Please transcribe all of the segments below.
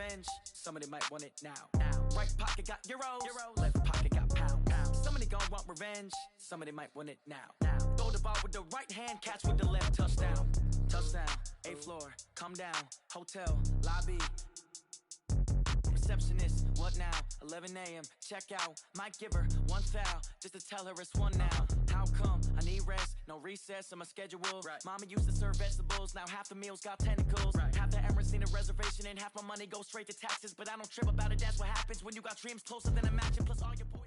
revenge. Somebody might want it now. Right pocket got euros, left pocket got pounds. Somebody gon' want revenge. Somebody might want it now. Throw the ball with the right hand, catch with the left. Touchdown, touchdown. 8th floor, come down. Hotel, lobby. Receptionist, what now? 11 a.m. check out. Might give her one foul just to tell her it's one now. How come? I need rest, no recess on my schedule. Right. Mama used to serve vegetables, now half the meals got tentacles. Right. Half the Emirates need a reservation and half my money goes straight to taxes. But I don't trip about it, that's what happens when you got dreams closer than a match. And plus all your boys.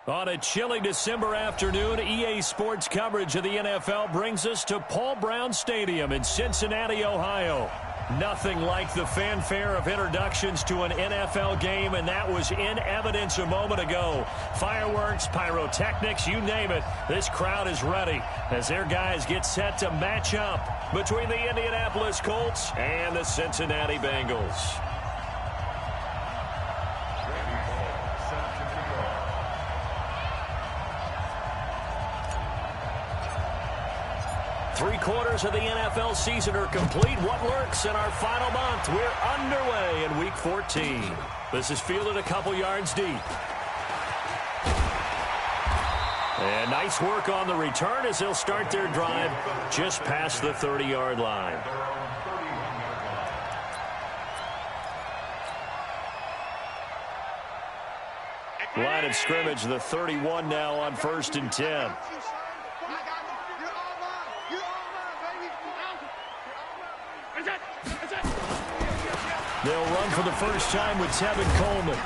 On a chilly December afternoon, EA Sports coverage of the NFL brings us to Paul Brown Stadium in Cincinnati, Ohio. Nothing like the fanfare of introductions to an NFL game, and that was in evidence a moment ago. Fireworks, pyrotechnics, you name it. This crowd is ready as their guys get set to match up between the Indianapolis Colts and the Cincinnati Bengals. Three-quarters of the NFL season are complete. What lurks in our final month? We're underway in Week 14. This is fielded a couple yards deep. And nice work on the return as they'll start their drive just past the 30-yard line. Line of scrimmage, the 31 now on 1st and 10. They'll run for the first time with Tevin Coleman.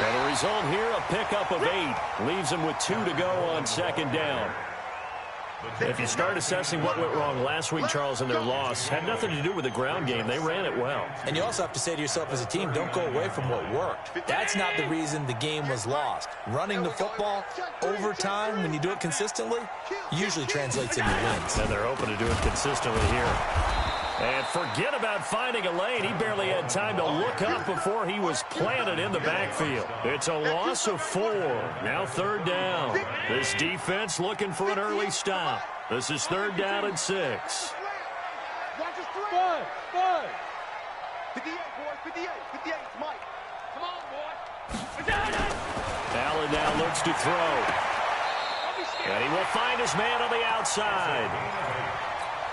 And the result here, a pickup of 8. Leaves them with 2 to go on 2nd down. If you start assessing what went wrong last week, Charles, in their loss, had nothing to do with the ground game. They ran it well. And you also have to say to yourself as a team, don't go away from what worked. That's not the reason the game was lost. Running the football over time, when you do it consistently, usually translates into wins. And they're hoping to do it consistently here. And forget about finding a lane. He barely had time to look up before he was planted in the backfield. It's a loss of 4. Now 3rd down. This defense looking for an early stop. This is 3rd down and 6. Watch his 3. 5. 58, boy. 58. 58. Mike. Come on, boy. Allen now looks to throw. And he will find his man on the outside.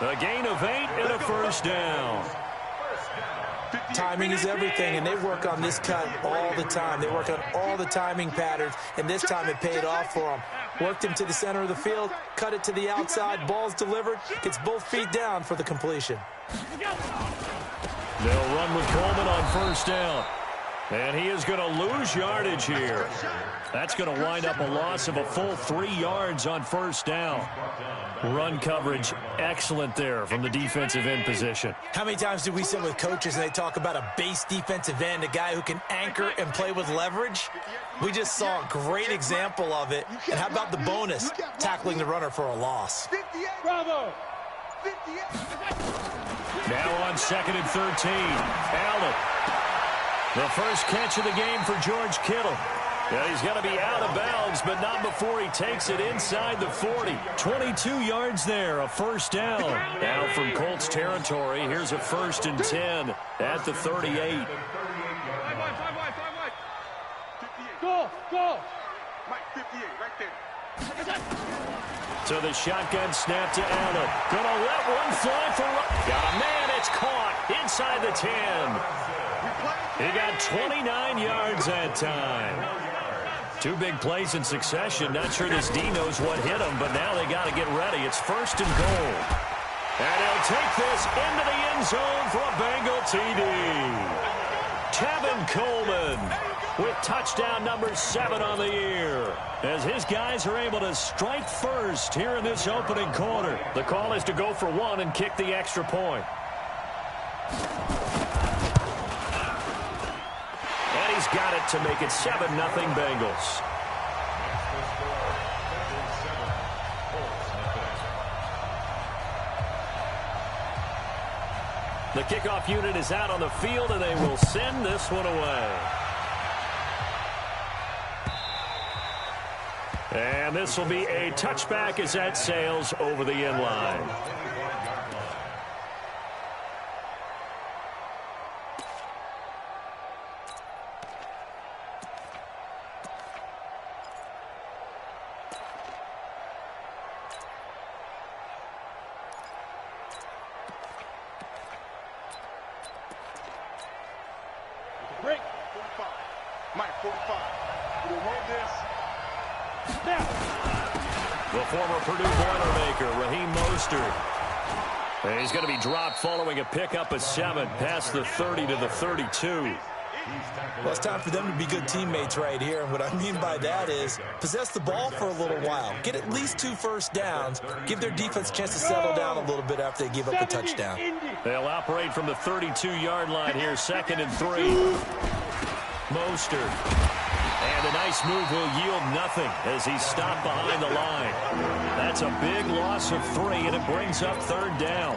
A gain of 8 and a 1st down. Timing is everything, and they work on this cut all the time. They work on all the timing patterns, and this time it paid off for them. Worked him to the center of the field, cut it to the outside, ball's delivered, gets both feet down for the completion. They'll run with Coleman on 1st down. And he is going to lose yardage here. That's going to wind up a loss of a full 3 yards on 1st down. Run coverage excellent there from the defensive end position. How many times do we sit with coaches and they talk about a base defensive end, a guy who can anchor and play with leverage? We just saw a great example of it. And how about the bonus, tackling the runner for a loss? Bravo! Now on 2nd and 13. Allen. The first catch of the game for George Kittle. Yeah, he's going to be out of bounds, but not before he takes it inside the 40. 22 yards there, a 1st down. Now from Colts territory, here's a 1st and 10 at the 38. Go! Mike, 58, right there. So the shotgun snap to Allen. Gonna let one fly for... Got a man, it's caught inside the 10. He got 29 yards that time. 2 big plays in succession. Not sure this D knows what hit him, but now they got to get ready. It's 1st and goal. And he'll take this into the end zone for a Bengal TD. Tevin Coleman with touchdown number 7 on the year. As his guys are able to strike first here in this opening quarter. The call is to go for 1 and kick the extra point. And he's got it to make it 7-0 Bengals. The kickoff unit is out on the field, and they will send this one away. And this will be a touchback as that sails over the end line. Mike, 45. We'll hold this. The former Purdue Boilermaker, Raheem Mostert. And he's going to be dropped following a pickup of 7 past the 30 to the 32. Well, it's time for them to be good teammates right here. And what I mean by that is possess the ball for a little while. Get at least 2 first downs. Give their defense a chance to settle down a little bit after they give up a touchdown. They'll operate from the 32-yard line here, 2nd and 3. Mostert. And a nice move will yield nothing as he's stopped behind the line. That's a big loss of 3, and it brings up 3rd down.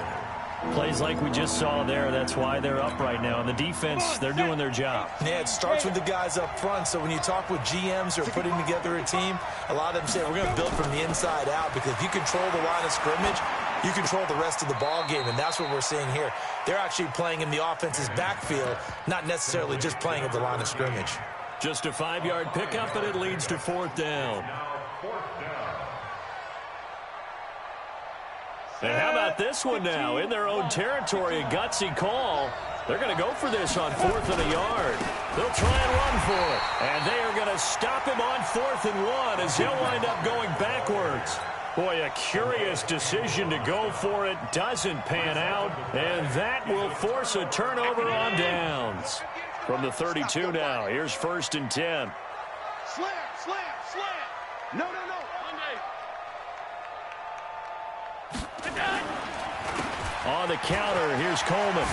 Plays like we just saw there, that's why they're up right now. And the defense, they're doing their job. Yeah, it starts with the guys up front. So when you talk with GMs who are putting together a team, a lot of them say, we're going to build from the inside out. Because if you control the line of scrimmage, you control the rest of the ball game. And that's what we're seeing here. They're actually playing in the offense's backfield, not necessarily just playing at the line of scrimmage. Just a 5-yard pickup, and it leads to 4th down. And how about this one now? In their own territory, a gutsy call. They're going to go for this on 4th and a yard. They'll try and run for it. And they are going to stop him on 4th and 1 as he'll wind up going backwards. Boy, a curious decision to go for it. Doesn't pan out. And that will force a turnover on downs. From the 32 now, here's 1st and 10. Slam, slam, slam. No, no, no. On the counter, here's Coleman.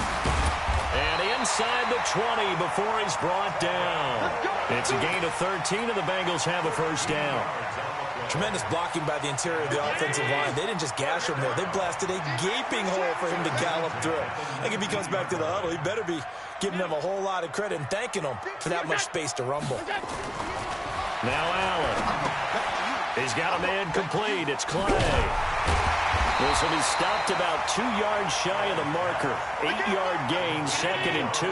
And inside the 20 before he's brought down. It's a gain of 13, and the Bengals have a 1st down. Tremendous blocking by the interior of the offensive line. They didn't just gash him there. They blasted a gaping hole for him to gallop through. I think if he comes back to the huddle, he better be giving them a whole lot of credit and thanking them for that much space to rumble. Now Allen. He's got a man complete. It's Clay. This will be stopped about 2 yards shy of the marker. 8-yard gain, 2nd and 2.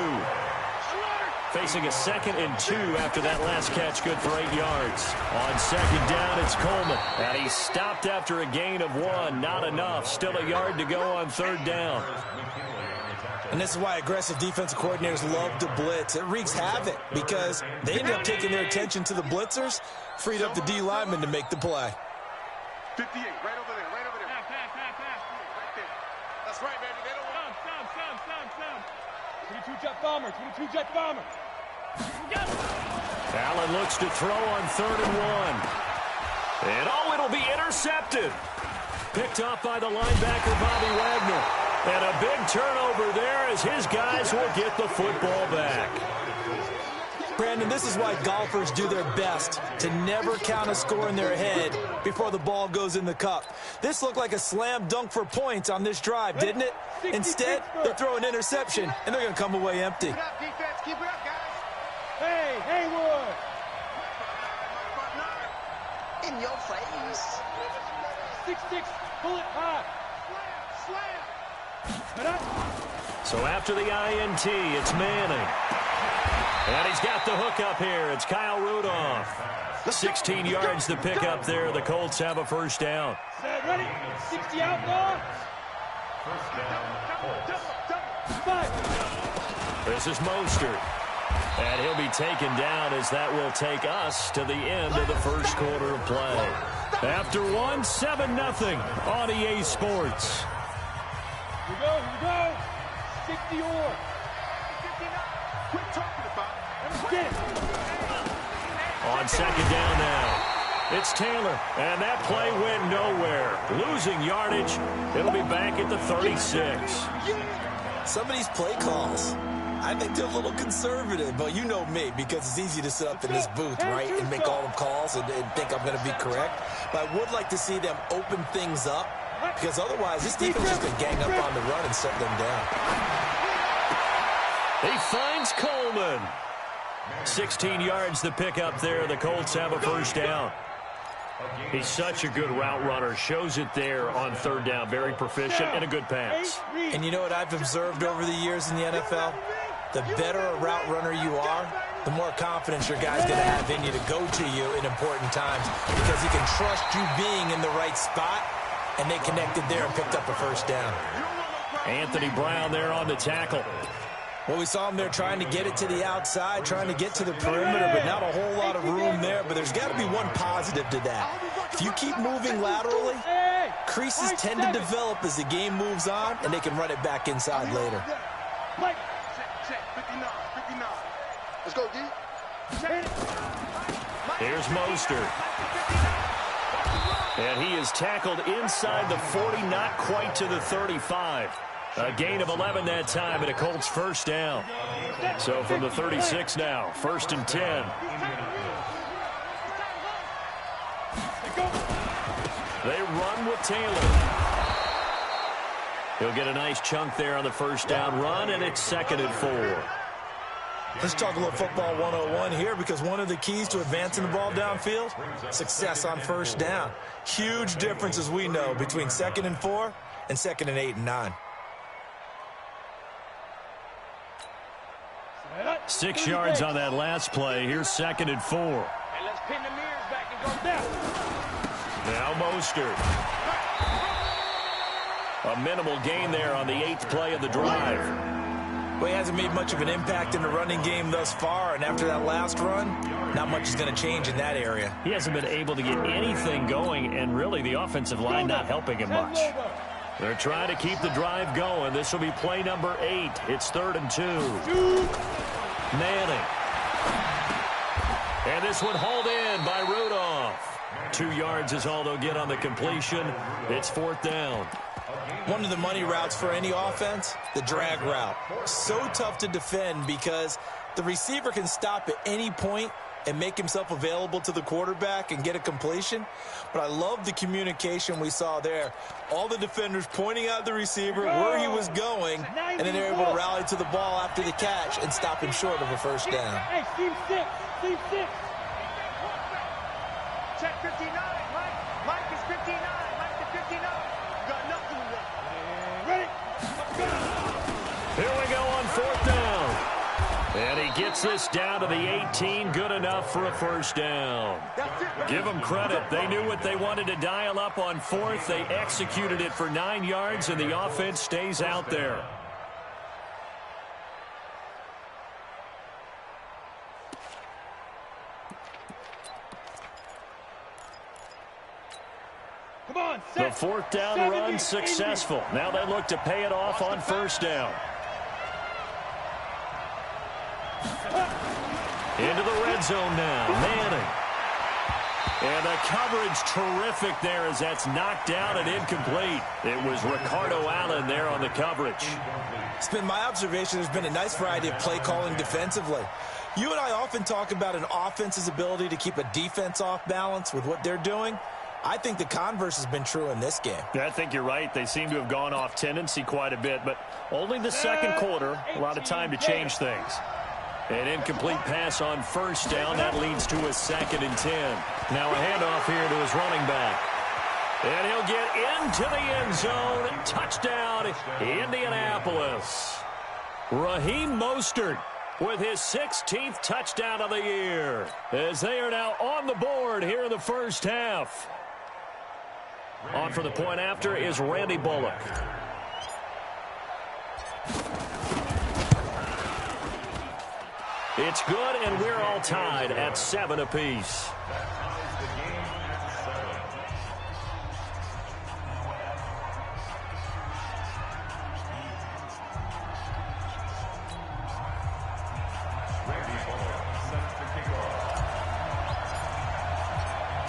Facing a 2nd and 2 after that last catch, good for 8 yards. On 2nd down, it's Coleman. And he's stopped after a gain of 1. Not enough. Still a yard to go on 3rd down. And this is why aggressive defensive coordinators love to blitz. It wreaks havoc because they end up taking their attention to the blitzers, freed up the D lineman to make the play. 58, right over there, right over there. Pass. Right there. That's right, baby. They don't want... Stop. 22-jet bomber, 22-jet bomber. Allen looks to throw on 3rd and 1. And it'll be intercepted. Picked off by the linebacker, Bobby Wagner. And a big turnover there as his guys will get the football back. Brandon, this is why golfers do their best to never count a score in their head before the ball goes in the cup. This looked like a slam dunk for points on this drive, didn't it? Instead, they're throwing interception, and they're going to come away empty. Keep it up, defense. Keep it up, guys. Hey, Haywood. In your face. 6-6, pull it high. Slam. So after the INT, it's Manning. And he's got the hook up here. It's Kyle Rudolph. 16 yards to pick up there. The Colts have a 1st down. Set, ready? 60 out, ball. This is Mostert. And he'll be taken down as that will take us to the end of the 1st quarter of play. After 1, 7-0 on EA Sports. Here we go. 60 or. Quit talking about it. Let's get it. On 2nd down now. It's Taylor, and that play went nowhere. Losing yardage. It'll be back at the 36. Some of these play calls, I think they're a little conservative, but you know me, because it's easy to sit up in this booth, right, and make all the calls and think I'm going to be correct. But I would like to see them open things up, because otherwise this defense is going to gang up on the run and shut them down. He finds Coleman. 16 yards to pick up there. The Colts have a 1st down. He's such a good route runner. Shows it there on 3rd down. Very proficient and a good pass. And you know what I've observed over the years in the NFL? The better a route runner you are, the more confidence your guy's going to have in you to go to you in important times, because he can trust you being in the right spot, and they connected there and picked up a 1st down. Anthony Brown there on the tackle. Well, we saw him there trying to get it to the outside, trying to get to the perimeter, but not a whole lot of room there. But there's got to be one positive to that. If you keep moving laterally, creases tend to develop as the game moves on, and they can run it back inside later. Check, 59, 59. Let's go, D. Here's Mostert. And he is tackled inside the 40, not quite to the 35. A gain of 11 that time, and a Colts first down. So from the 36 now, 1st and 10. They run with Taylor. He'll get a nice chunk there on the first down run, and it's 2nd and 4. Let's talk a little football 101 here, because one of the keys to advancing the ball downfield, success on first down. Huge difference, as we know, between 2nd and 4 and 2nd and 8 and 9. 6 yards on that last play. Here's 2nd and 4. And let's pin the mirrors back and go down. Now Mostert. A minimal gain there on the 8th play of the drive. Well, he hasn't made much of an impact in the running game thus far, and after that last run, not much is going to change in that area. He hasn't been able to get anything going, and really the offensive line not helping him much. They're trying to keep the drive going. This will be play number 8. It's 3rd and 2. Manning. And this one hauled in by Rudolph. 2 yards is all they'll get on the completion. It's 4th down. One of the money routes for any offense, the drag route. So tough to defend because the receiver can stop at any point and make himself available to the quarterback and get a completion. But I love the communication we saw there. All the defenders pointing out the receiver, where he was going, and then they're able to rally to the ball after the catch and stop him short of a first down. Hey, team 6. Team 6. Check 59, Mike. Mike is 59. Mike is 59. You got enough to do. Ready? Here we go on 4th down. And he gets this down to the 18. Good enough for a first down. Give them credit. They knew what they wanted to dial up on 4th. They executed it for 9 yards, and the offense stays out there. Come on, The 4th down run successful. Now they look to pay it off on first down. Into the red zone now. Manning. And the coverage terrific there as that's knocked down and incomplete. It was Ricardo Allen there on the coverage. It's been my observation there's been a nice variety of play calling defensively. You and I often talk about an offense's ability to keep a defense off balance with what they're doing. I think the converse has been true in this game. Yeah, I think you're right. They seem to have gone off tendency quite a bit, but only the second quarter. A lot of time to change things. An incomplete pass on first down. That leads to a 2nd and 10. Now a handoff here to his running back. And he'll get into the end zone. Touchdown, Indianapolis. Raheem Mostert with his 16th touchdown of the year, as they are now on the board here in the first half. On for the point after is Randy Bullock. It's good, and we're all tied at 7 apiece.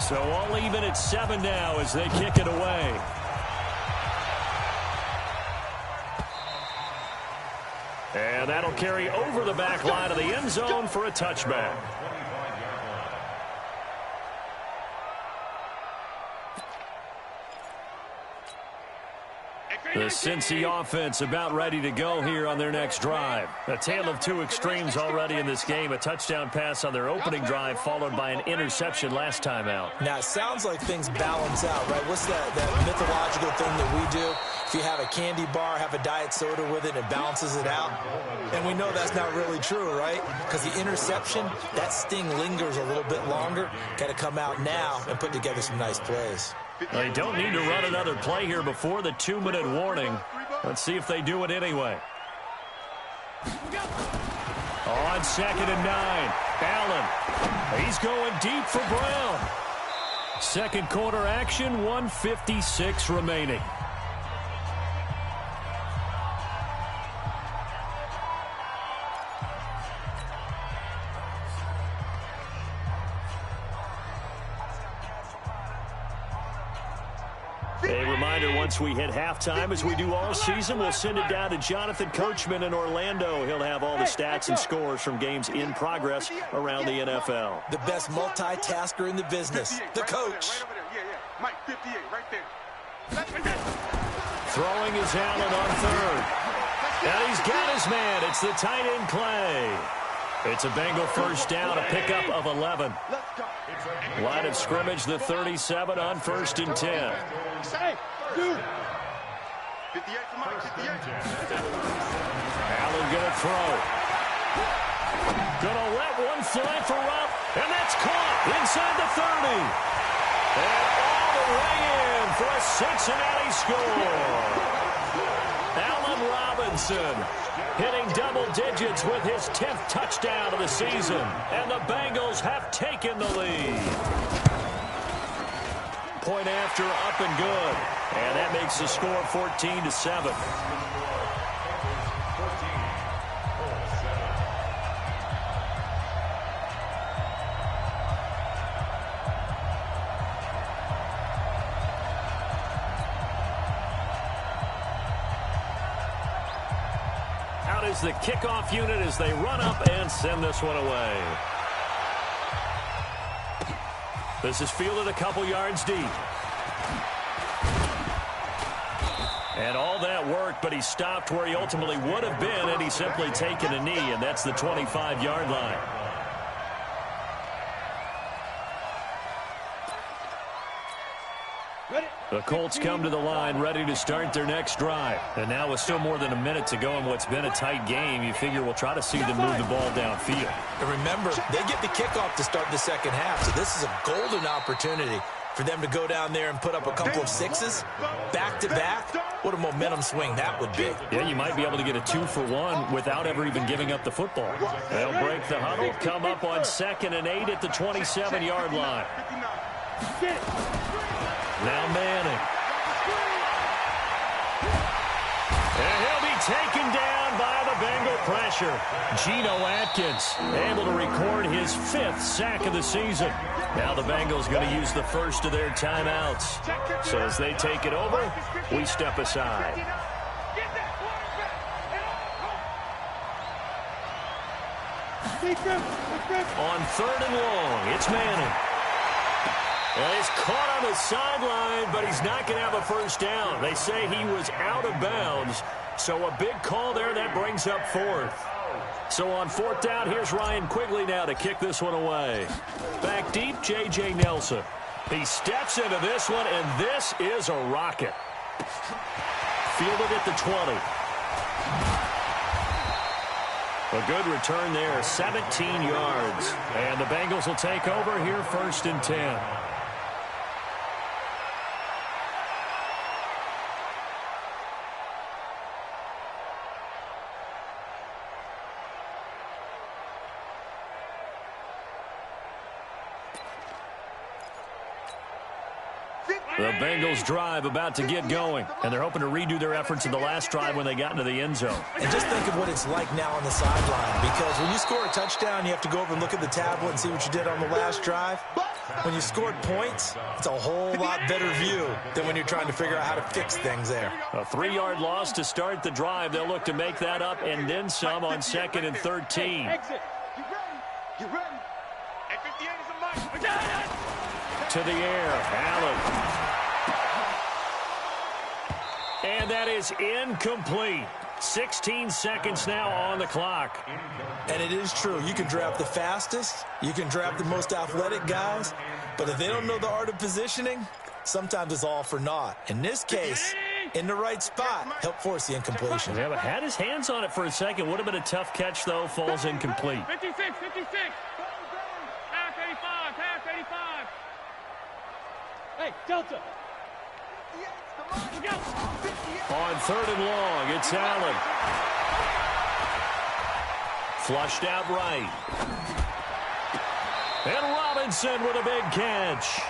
So all even at 7 now as they kick it away. And that'll carry over the back line of the end zone for a touchback. The Cincy offense about ready to go here on their next drive. A tale of two extremes already in this game. A touchdown pass on their opening drive followed by an interception last time out. Now, it sounds like things balance out, right? What's that mythological thing that we do? If you have a candy bar, have a diet soda with it, it balances it out. And we know that's not really true, right? Because the interception, that sting lingers a little bit longer. Got to come out now and put together some nice plays. They don't need to run another play here before the 2-minute warning. Let's see if they do it anyway. On 2nd and 9, Allen. He's going deep for Brown. Second quarter action, 1:56 remaining. A reminder, once we hit halftime, as we do all season, we'll send it down to Jonathan Coachman in Orlando. He'll have all the stats and scores from games in progress around the NFL. The best multitasker in the business, the coach. Mike, 58, right there. Throwing is Allen on third. And he's got his man. It's the tight end Clay. It's a Bengal first down, a pickup of 11. Line of scrimmage, the 37 on 1st and 10. Hey, dude. 58 for Mike, 58. Allen gonna throw. Gonna let one fly for Rupp, and that's caught inside the 30. And all the way in for a Cincinnati score. Allen Robinson hitting double digits with his 10th touchdown of the season. And the Bengals have taken the lead. Point after, up and good. And that makes the score 14-7. Out is the kickoff unit as they run up and send this one away. This is fielded a couple yards deep. And all that work, but he stopped where he ultimately would have been, and he's simply taken a knee, and that's the 25-yard line. The Colts come to the line ready to start their next drive. And now with still more than a minute to go in what's been a tight game, you figure we'll try to see them move the ball downfield. And remember, they get the kickoff to start the second half, so this is a golden opportunity for them to go down there and put up a couple of sixes back-to-back. What a momentum swing that would be. Yeah, you might be able to get a 2-for-1 without ever even giving up the football. They'll break the huddle, come up on 2nd and 8 at the 27-yard line. Now Manning. And he'll be taken down by the Bengal pressure. Geno Atkins able to record his 5th sack of the season. Now the Bengals going to use the first of their timeouts. So as they take it over, we step aside. On 3rd and long, it's Manning. Well, he's caught on the sideline, but he's not going to have a first down. They say he was out of bounds, so a big call there that brings up 4th. So on 4th down, here's Ryan Quigley now to kick this one away. Back deep, J.J. Nelson. He steps into this one, and this is a rocket. Fielded at the 20. A good return there, 17 yards. And the Bengals will take over here 1st and 10. The Bengals drive about to get going, and they're hoping to redo their efforts in the last drive when they got into the end zone. And just think of what it's like now on the sideline, because when you score a touchdown, you have to go over and look at the tablet and see what you did on the last drive. When you scored points, it's a whole lot better view than when you're trying to figure out how to fix things there. A 3-yard loss to start the drive. They'll look to make that up and then some on 2nd and 13. Exit. You ready? At 58 is a Mike. To the air, Allen. And that is incomplete. 16 seconds now on the clock. And it is true. You can draft the fastest. You can draft the most athletic guys. But if they don't know the art of positioning, sometimes it's all for naught. In this case, in the right spot, help force the incompletion. Yeah, but had his hands on it for a second. Would have been a tough catch, though. Falls incomplete. 56. Half 85. Hey, Delta. On 3rd and long, it's Allen. Flushed out right. And Robinson with a big catch.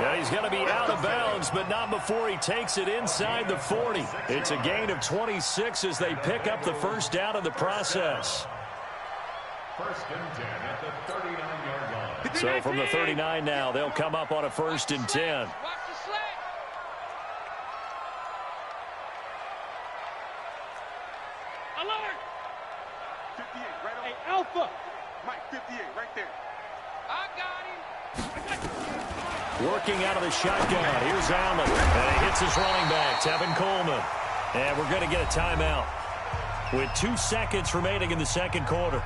Yeah, he's going to be out of bounds, but not before he takes it inside the 40. It's a gain of 26 as they pick up the first down in the process. First and 10 at the 39-yard line. So from the 39 now, they'll come up on a 1st and 10. Watch the slant. Alert. 58, right on. Hey, Alpha. Mike, 58, right there. I got him. Working out of the shotgun. Here's Allen. And he hits his running back, Tevin Coleman. And we're going to get a timeout with 2 seconds remaining in the second quarter.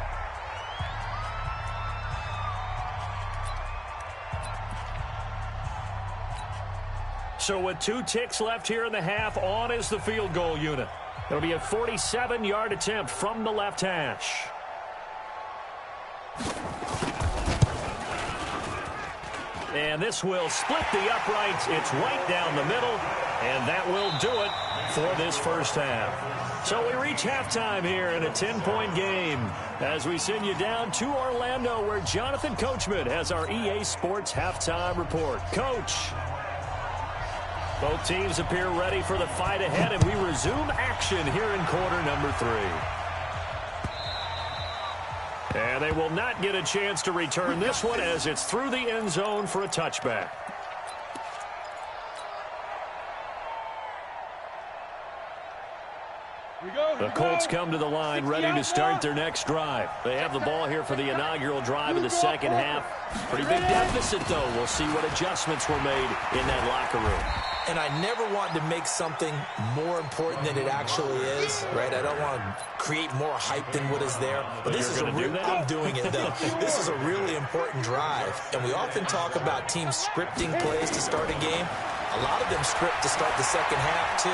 So with 2 ticks left here in the half, on is the field goal unit. It'll be a 47-yard attempt from the left hash. And this will split the uprights. It's right down the middle, and that will do it for this first half. So we reach halftime here in a 10-point game as we send you down to Orlando, where Jonathan Coachman has our EA Sports halftime report. Coach. Both teams appear ready for the fight ahead, and we resume action here in quarter number 3. And they will not get a chance to return this one as it's through the end zone for a touchback. The Colts come to the line ready to start their next drive. They have the ball here for the inaugural drive of the second half. Pretty big deficit, though. We'll see what adjustments were made in that locker room. And I never want to make something more important than it actually is, right? I don't want to create more hype than what is there. But this is I'm doing it, though. This is a really important drive. And we often talk about teams scripting plays to start a game. A lot of them script to start the second half, too.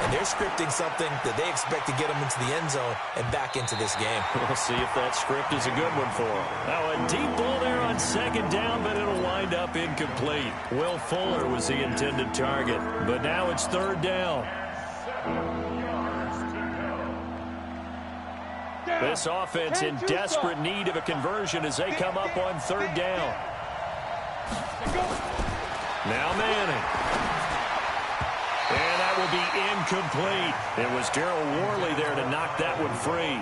And they're scripting something that they expect to get them into the end zone and back into this game. We'll see if that script is a good one for them. Now a deep ball there on second down, but it'll wind up incomplete. Will Fuller was the intended target, but now it's third down. This offense in desperate need of a conversion as they come up on third down. Now Manning. And that will be incomplete. It was Darryl Worley there to knock that one free.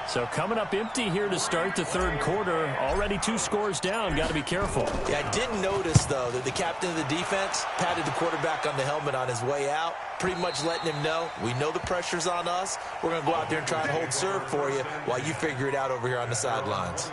So coming up empty here to start the third quarter. Already 2 scores down. Got to be careful. Yeah, I did notice, though, that the captain of the defense patted the quarterback on the helmet on his way out, pretty much letting him know, we know the pressure's on us. We're going to go out there and try and hold serve for you while you figure it out over here on the sidelines.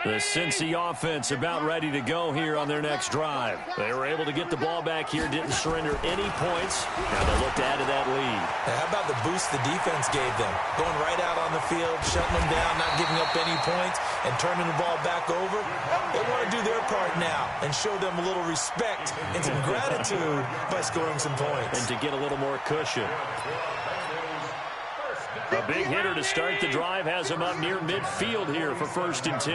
The Cincy offense about ready to go here on their next drive. They were able to get the ball back here, didn't surrender any points. Now they look to add to that lead. Now, how about the boost the defense gave them? Going right out on the field, shutting them down, not giving up any points, and turning the ball back over. They want to do their part now and show them a little respect and some gratitude by scoring some points. And to get a little more cushion. A big hitter to start the drive has him up near midfield here for 1st and 10.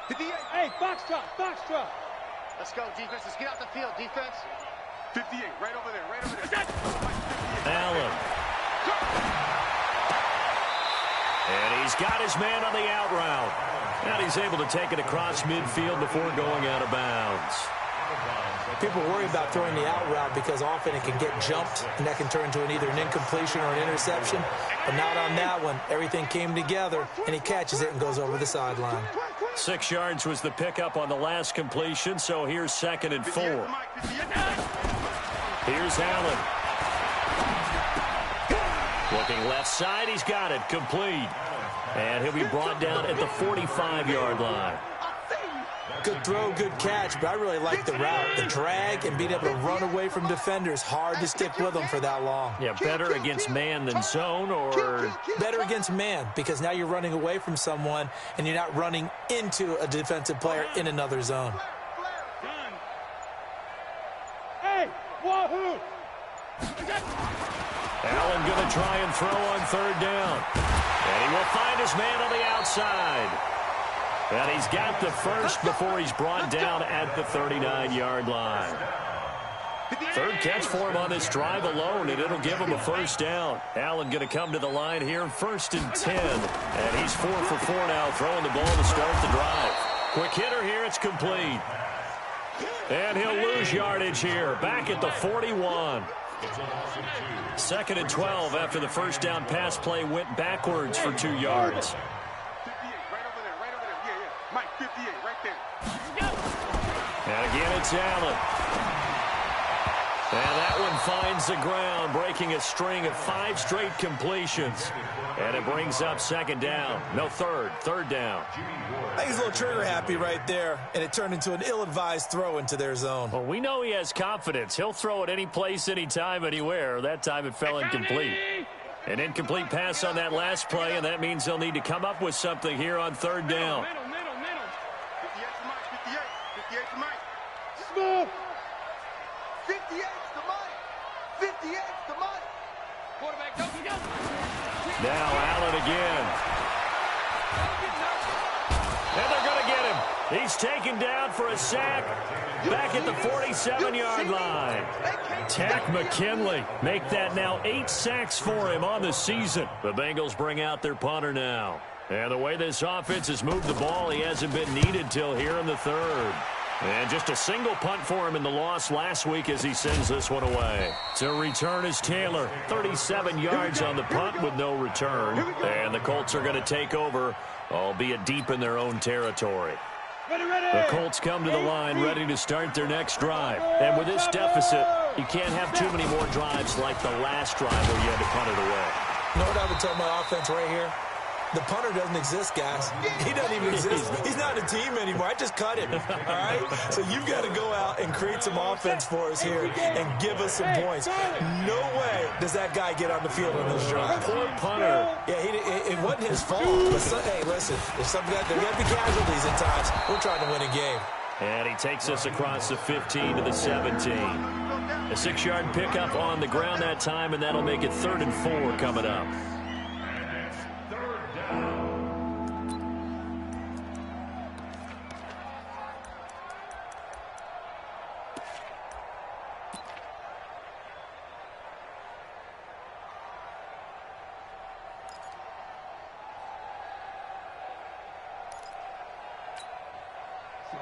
Regular. Hey, foxtrot. Let's go, defense. Let's get out the field, defense. 58, right over there. Allen. And he's got his man on the out route. And he's able to take it across midfield before going out of bounds. People worry about throwing the out route because often it can get jumped, and that can turn into either an incompletion or an interception. But not on that one. Everything came together, and he catches it and goes over the sideline. 6 yards was the pickup on the last completion, so here's 2nd and 4. Here's Allen. Looking left side, he's got it, complete. And he'll be brought down at the 45-yard line. Good throw, good catch, but I really like the route. The drag and being able to run away from defenders. Hard to stick with them for that long. Yeah, better against man than zone, or? Better against man, because now you're running away from someone and you're not running into a defensive player in another zone. Hey, wahoo! Allen going to try and throw on third down. And he will find his man on the outside. And he's got the first before he's brought down at the 39-yard line. Third catch for him on this drive alone, and it'll give him a first down. Allen going to come to the line here, 1st and 10. And he's 4 for 4 now, throwing the ball to start the drive. Quick hitter here, it's complete. And he'll lose yardage here, back at the 41. 2nd and 12 after the first down pass play went backwards for 2 yards. 58, right over there, right over there. Yeah. Mike, 58, right there. And again, it's Allen. And that one finds the ground, breaking a string of 5 straight completions. And it brings up 2nd down. No, third down. I think he's a little trigger happy right there, and it turned into an ill-advised throw into their zone. Well, we know he has confidence. He'll throw it any place, anytime, anywhere. That time it fell incomplete. An incomplete pass on that last play, and that means they'll need to come up with something here on 3rd down. Middle. 58 to Mike, 58. 58 to Mike. Smooth. 58 to Mike. 58 to Mike. Quarterback, don't go. Now Allen again. And they're going to get him. He's taken down for a sack back at the 47-yard line. Tack McKinley make that now 8 sacks for him on the season. The Bengals bring out their punter now. And the way this offense has moved the ball, he hasn't been needed till here in the 3rd. And just a single punt for him in the loss last week as he sends this one away. To return is Taylor. 37 yards on the punt with no return. And the Colts are going to take over, albeit deep in their own territory. The Colts come to the line ready to start their next drive. And with this deficit, you can't have too many more drives like the last drive where you had to punt it away. You know what I would tell my offense right here? The punter doesn't exist, guys. He doesn't even exist. He's not a team anymore. I just cut him, all right? So you've got to go out and create some offense for us here and give us some points. No way does that guy get on the field on this drive. Poor punter. Yeah, it wasn't his fault. But hey, listen, there's there got to be casualties at times. We're trying to win a game. And he takes us across the 15 to the 17. A 6-yard pickup on the ground that time, and that'll make it 3rd and 4 coming up.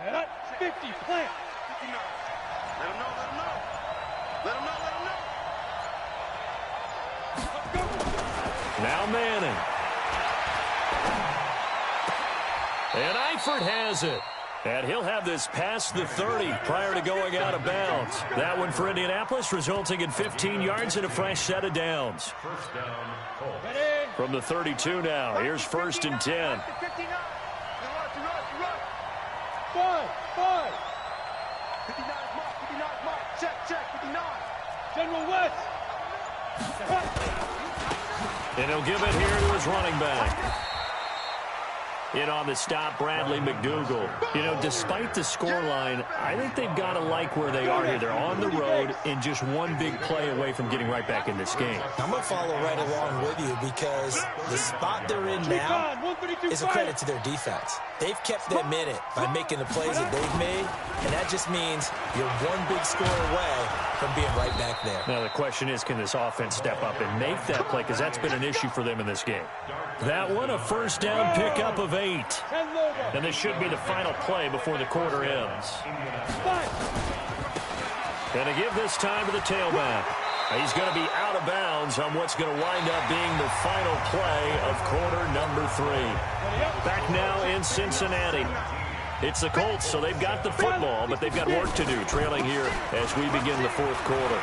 Set. 50, plant. 59. Let him know. Let him know. Now Manning. And Eifert has it. And he'll have this past the 30 prior to going out of bounds. That one for Indianapolis, resulting in 15 yards and a fresh set of downs. First down, Colts. From the 32 now, here's 1st and 10. 59. Five. 59 is Mike. 59 is Mike. Check. 59. General West. And he'll give it here to his running back. In on the stop, Bradley McDougal. You know, despite the scoreline, I think they've got to like where they are here. They're on the road and just one big play away from getting right back in this game. I'm going to follow right along with you because the spot they're in now is a credit to their defense. They've kept them in it by making the plays that they've made, and that just means you're one big score away from being right back there. Now, the question is, can this offense step up and make that play? Because that's been an issue for them in this game. That one, a first down pickup of 8. And this should be the final play before the quarter ends. And to give this time to the tailback. He's going to be out of bounds on what's going to wind up being the final play of quarter number 3. Back now in Cincinnati. It's the Colts, so they've got the football, but they've got work to do, trailing here as we begin the 4th quarter.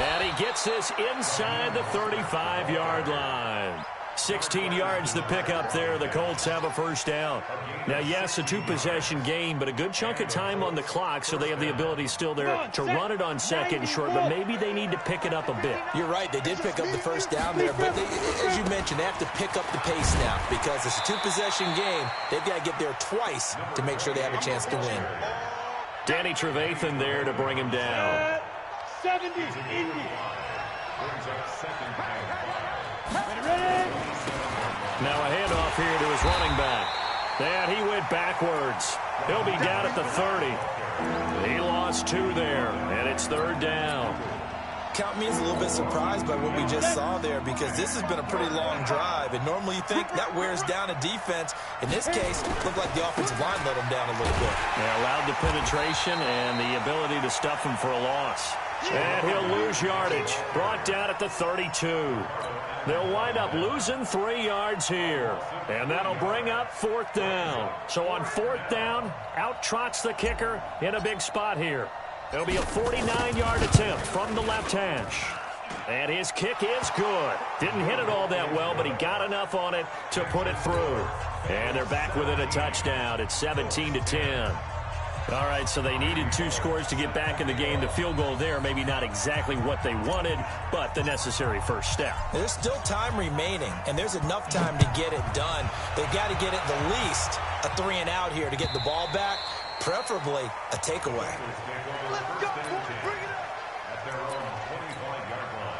And he gets this inside the 35-yard line. 16 yards the pickup there. The Colts have a first down. Now, yes, a 2-possession game, but a good chunk of time on the clock, so they have the ability still there to run it on 2nd and short, but maybe they need to pick it up a bit. You're right. They did pick up the first down there, but as you mentioned, they have to pick up the pace now because it's a 2-possession game. They've got to get there twice to make sure they have a chance to win. Danny Trevathan there to bring him down. 70, Indy. And he went backwards. He'll be down at the 30. He lost 2 there, and it's 3rd down. Count me as a little bit surprised by what we just saw there, because this has been a pretty long drive, and normally you think that wears down a defense. In this case, it looked like the offensive line let them down a little bit. They allowed the penetration and the ability to stuff him for a loss. And he'll lose yardage. Brought down at the 32. They'll wind up losing 3 yards here. And that'll bring up 4th down. So on 4th down, out trots the kicker in a big spot here. It'll be a 49-yard attempt from the left hash. And his kick is good. Didn't hit it all that well, but he got enough on it to put it through. And they're back within a touchdown. It's 17-10. All right, so they needed 2 scores to get back in the game. The field goal there, maybe not exactly what they wanted, but the necessary first step. There's still time remaining, and there's enough time to get it done. They've got to get it the least a 3-and-out here to get the ball back, preferably a takeaway. Let's go, boys. Bring it up. At their own 25-yard line.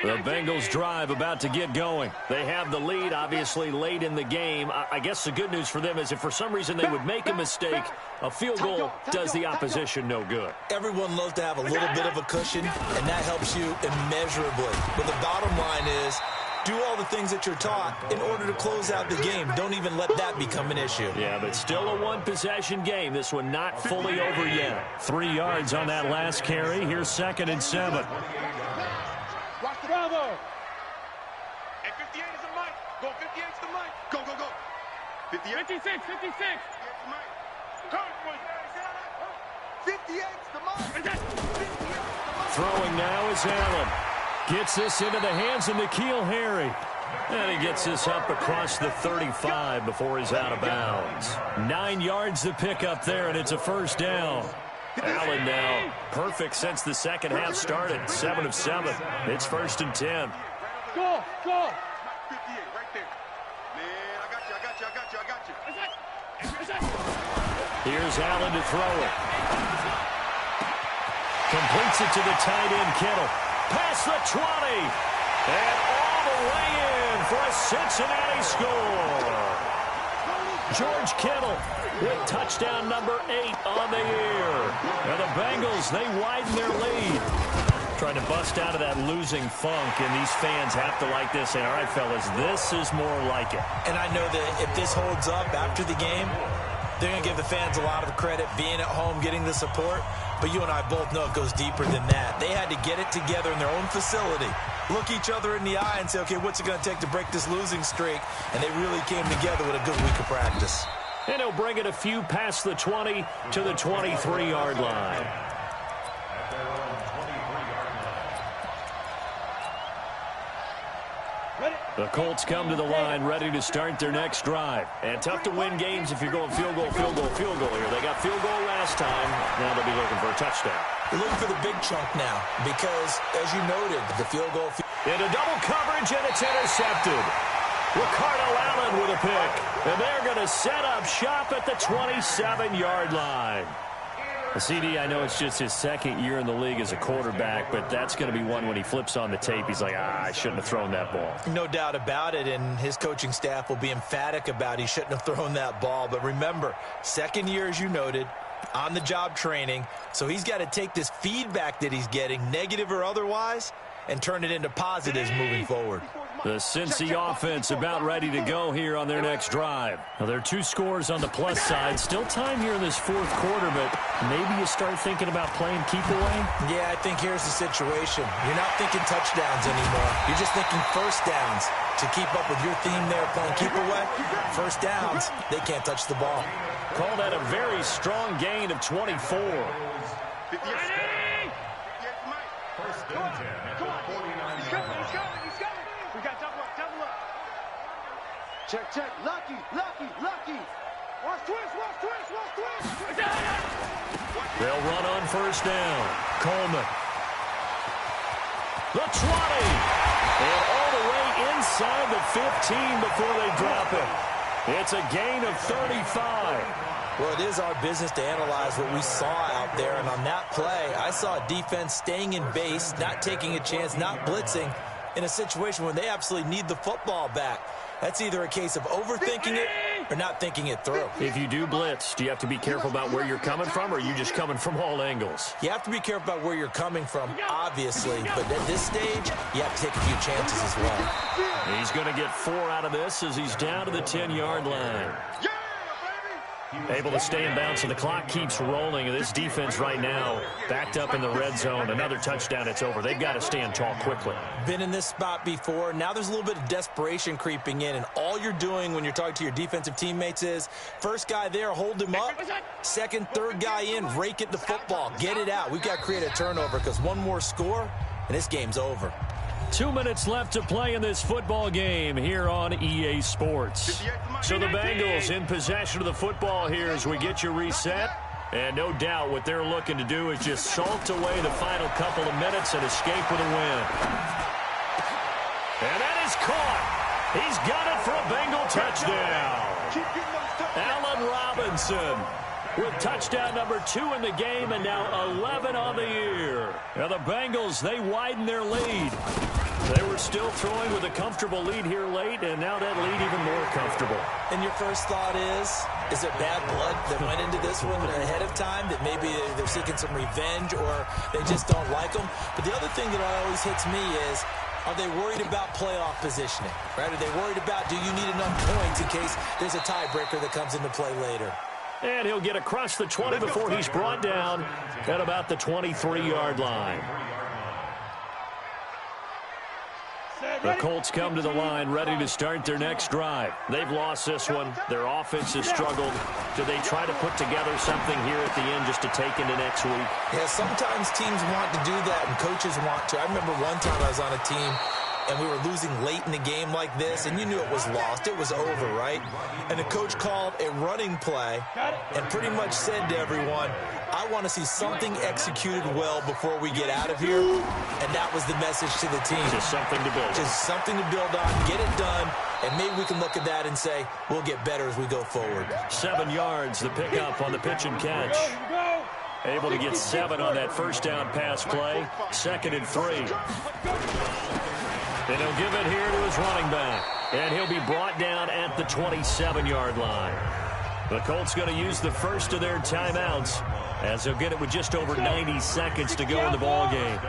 The Bengals drive about to get going. They have the lead, obviously, late in the game. I guess the good news for them is if for some reason they would make a mistake, a field goal does the opposition no good. Everyone loves to have a little bit of a cushion, and that helps you immeasurably. But the bottom line is, do all the things that you're taught in order to close out the game. Don't even let that become an issue. Yeah, but still a one-possession game. This one not fully over yet. 3 yards on that last carry. Here's 2nd and 7. Bravo. And 58 is the mic. Go, 58 is the mic. Go, go, go. 58. 56, 56. 58 is the mic. Throwing now is Allen. Gets this into the hands of N'Keal Harry. And he gets this up across the 35 before he's out of bounds. 9 yards to pick up there, and it's a 1st down. Allen now perfect since the second half started. 7 of 7. It's 1st and 10. Go, go. 58 right there. Man, I got you. Here's Allen to throw it. Completes it to the tight end, Kittle. Past the 20. And all the way in for a Cincinnati score. George Kittle with touchdown number 8 on the year. And the Bengals, they widen their lead. Trying to bust out of that losing funk, and these fans have to like this. Say, all right, fellas, this is more like it. And I know that if this holds up after the game, they're going to give the fans a lot of credit, being at home, getting the support. But you and I both know it goes deeper than that. They had to get it together in their own facility, look each other in the eye and say, okay, what's it going to take to break this losing streak? And they really came together with a good week of practice. And he'll bring it a few past the 20 to the 23-yard line. The Colts come to the line ready to start their next drive. And tough to win games if you're going field goal here. They got field goal last time. Now they'll be looking for a touchdown. They're looking for the big chunk now because, as you noted, the field goal. Into double coverage, and it's intercepted. Ricardo Allen with a pick. And they're going to set up shop at the 27-yard line. CD, I know it's just his 2nd year in the league as a quarterback, but that's going to be one when he flips on the tape. He's like, I shouldn't have thrown that ball. No doubt about it, and his coaching staff will be emphatic about he shouldn't have thrown that ball. But remember, 2nd year, as you noted, on-the-job training, so he's got to take this feedback that he's getting, negative or otherwise, and turn it into positives moving forward. The Cincy offense about ready to go here on their next drive. Now, there are 2 scores on the plus side. Still time here in this 4th quarter, but maybe you start thinking about playing keep away? Yeah, I think here's the situation. You're not thinking touchdowns anymore. You're just thinking 1st downs. To keep up with your theme there, playing keep away, 1st downs, they can't touch the ball. Call that a very strong gain of 24. 58. 58 First and 10 at the 49. He's coming. We got double up. Check. Lucky. Watch twist. They'll run on 1st down. Coleman. The 20. And all the way inside the 15 before they drop it. It's a gain of 35. Well, it is our business to analyze what we saw out there, and on that play, I saw a defense staying in base, not taking a chance, not blitzing, in a situation where they absolutely need the football back. That's either a case of overthinking it or not thinking it through. If you do blitz, do you have to be careful about where you're coming from, or are you just coming from all angles? You have to be careful about where you're coming from, obviously, but at this stage, you have to take a few chances as well. He's going to get 4 out of this as he's down to the 10-yard line. Able to stay in bounds, and the clock keeps rolling. And this defense right now backed up in the red zone. Another touchdown, it's over. They've got to stand tall quickly. Been in this spot before. Now there's a little bit of desperation creeping in, and all you're doing when you're talking to your defensive teammates is first guy there, hold him up. Second, third guy in, rake at the football. Get it out. We've got to create a turnover because one more score, and this game's over. 2 minutes left to play in this football game here on EA Sports. So the Bengals in possession of the football here as we get you reset. And no doubt what they're looking to do is just salt away the final couple of minutes and escape with a win. And that is caught. He's got it for a Bengal touchdown. Allen Robinson with touchdown number 2 in the game and now 11 on the year. Now the Bengals, they widen their lead. They were still throwing with a comfortable lead here late, and now that lead even more comfortable. And your first thought is it bad blood that went into this one ahead of time, that maybe they're seeking some revenge or they just don't like them? But the other thing that always hits me is, are they worried about playoff positioning? Right? Are they worried about, do you need enough points in case there's a tiebreaker that comes into play later? And he'll get across the 20 before he's brought down at about the 23-yard line. The Colts come to the line ready to start their next drive. They've lost this one. Their offense has struggled. Do they try to put together something here at the end just to take into next week? Yeah, sometimes teams want to do that and coaches want to. I remember one time I was on a team and we were losing late in the game like this, and you knew it was lost. It was over, right? And the coach called a running play and pretty much said to everyone, I want to see something executed well before we get out of here. And that was the message to the team. Just something to build. Just something to build on, get it done, and maybe we can look at that and say, we'll get better as we go forward. 7 yards, the pickup on the pitch and catch. Able to get 7 on that first down pass play. 2nd and 3. And he'll give it here to his running back. And he'll be brought down at the 27-yard line. The Colts going to use the first of their timeouts as they'll get it with just over 90 seconds to go in the ballgame.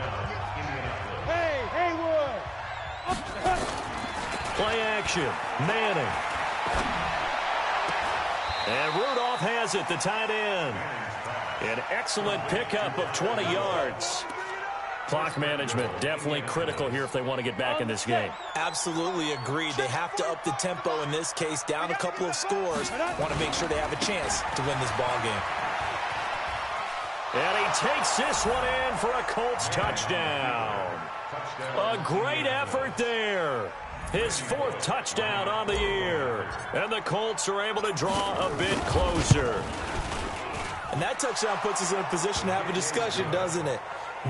Play action. Manning. And Rudolph has it, the tight end. An excellent pickup of 20 yards. Clock management definitely critical here if they want to get back in this game. Absolutely agreed. They have to up the tempo in this case, down a couple of scores. Want to make sure they have a chance to win this ball game. And he takes this one in for a Colts touchdown. A great effort there. His 4th touchdown on the year. And the Colts are able to draw a bit closer. And that touchdown puts us in a position to have a discussion, doesn't it?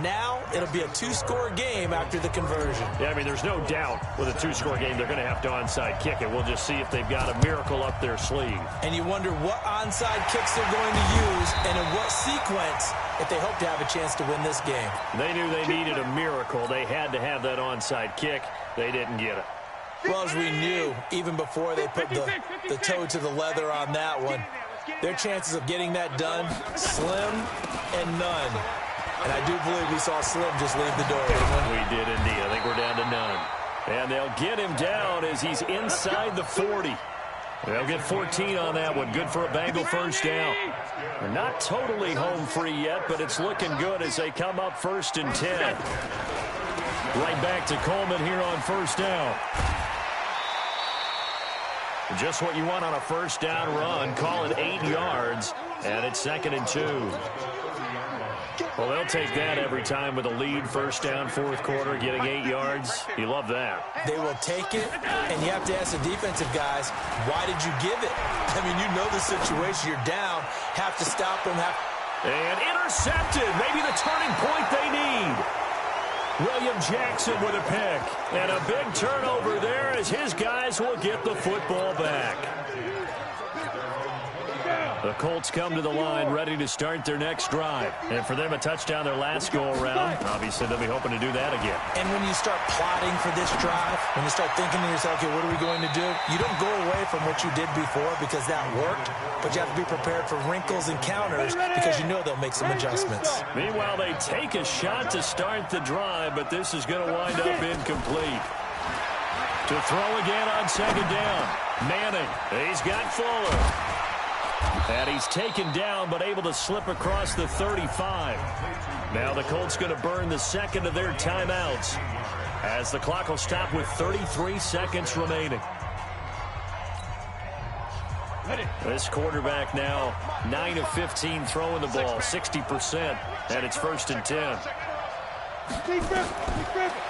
Now it'll be a 2-score game after the conversion. Yeah, I mean, there's no doubt with a 2-score game they're going to have to onside kick it. We'll just see if they've got a miracle up their sleeve. And you wonder what onside kicks they're going to use and in what sequence if they hope to have a chance to win this game. They knew they needed a miracle. They had to have that onside kick. They didn't get it. Well, as we knew, even before they put the toe to the leather on that one, their chances of getting that done, slim and none. And I do believe we saw Slim just leave the door. We did indeed. I think we're down to none. And they'll get him down as he's inside the 40. They'll get 14 on that one. Good for a Bengal first down. They're not totally home free yet, but it's looking good as they come up 1st and 10. Right back to Coleman here on first down. Just what you want on a first down run. Call it 8 yards, and it's 2nd and 2. Well, they'll take that every time with a lead, first down, 4th quarter, getting 8 yards. You love that. They will take it, and you have to ask the defensive guys, why did you give it? I mean, you know the situation. You're down, have to stop them. And intercepted, maybe the turning point they need. William Jackson with a pick. And a big turnover there as his guys will get the football back. The Colts come to the line ready to start their next drive. And for them, a touchdown their last go-around. Obviously, they'll be hoping to do that again. And when you start plotting for this drive, when you start thinking to yourself, okay, what are we going to do? You don't go away from what you did before because that worked, but you have to be prepared for wrinkles and counters because you know they'll make some adjustments. Meanwhile, they take a shot to start the drive, but this is going to wind up incomplete. To throw again on second down. Manning, he's got Fuller. And he's taken down, but able to slip across the 35. Now the Colts going to burn the second of their timeouts as the clock will stop with 33 seconds remaining. This quarterback now 9 of 15 throwing the ball, 60%, and it's 1st and 10.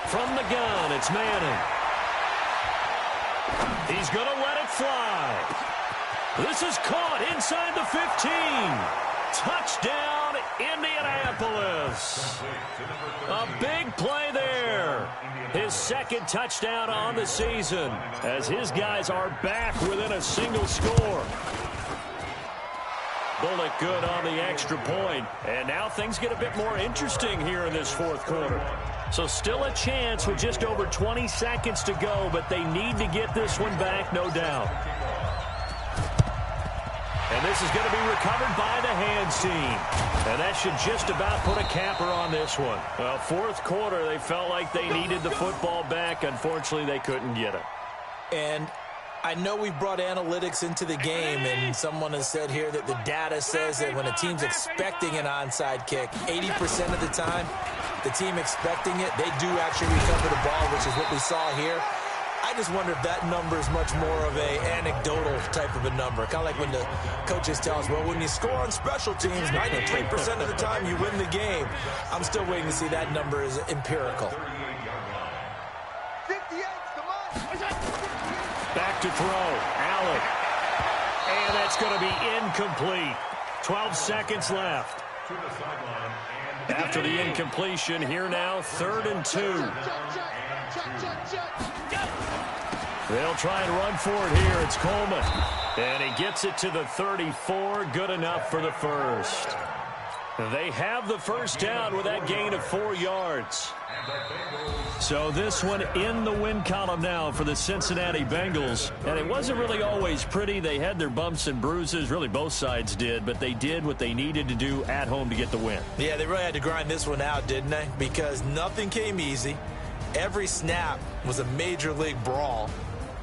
From the gun, it's Manning. He's going to let it fly. This is caught inside the 15. Touchdown, Indianapolis. A big play there. His second touchdown on the season as his guys are back within a single score. Bullock good on the extra point. And now things get a bit more interesting here in this fourth quarter. So still a chance with just over 20 seconds to go, but they need to get this one back, no doubt. And this is going to be recovered by the hands team. And that should just about put a capper on this one. Well, fourth quarter, they felt like they needed the football back. Unfortunately, they couldn't get it. And I know we brought analytics into the game, and someone has said here that the data says that when a team's expecting an onside kick, 80% of the time, the team expecting it, they do actually recover the ball, which is what we saw here. I just wonder if that number is much more of a anecdotal type of a number. Kind of like when the coaches tell us, well, when you score on special teams, 93% of the time you win the game. I'm still waiting to see that number is empirical. Back to throw. Allen. And that's going to be incomplete. 12 seconds left. After the incompletion, here now, 3rd and 2. They'll try and run for it here. It's Coleman. And he gets it to the 34. Good enough for the first. They have the first down with that gain of 4 yards. So this one in the win column now for the Cincinnati Bengals. And it wasn't really always pretty. They had their bumps and bruises. Really, both sides did. But they did what they needed to do at home to get the win. Yeah, they really had to grind this one out, didn't they? Because nothing came easy. Every snap was a major league brawl.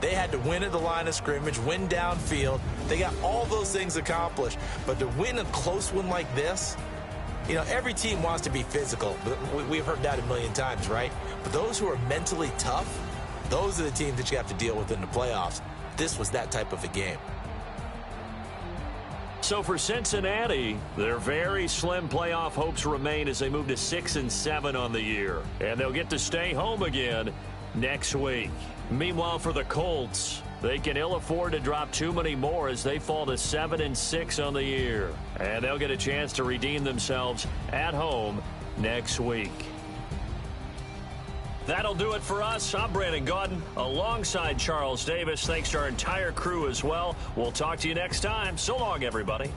They had to win at the line of scrimmage, win downfield. They got all those things accomplished. But to win a close one like this, you know, every team wants to be physical. We've heard that a million times, right? But those who are mentally tough, those are the teams that you have to deal with in the playoffs. This was that type of a game. So for Cincinnati, their very slim playoff hopes remain as they move to 6-7 on the year. And they'll get to stay home again next week. Meanwhile, for the Colts, they can ill afford to drop too many more as they fall to 7-6 on the year. And they'll get a chance to redeem themselves at home next week. That'll do it for us. I'm Brandon Gaudin alongside Charles Davis. Thanks to our entire crew as well. We'll talk to you next time. So long, everybody.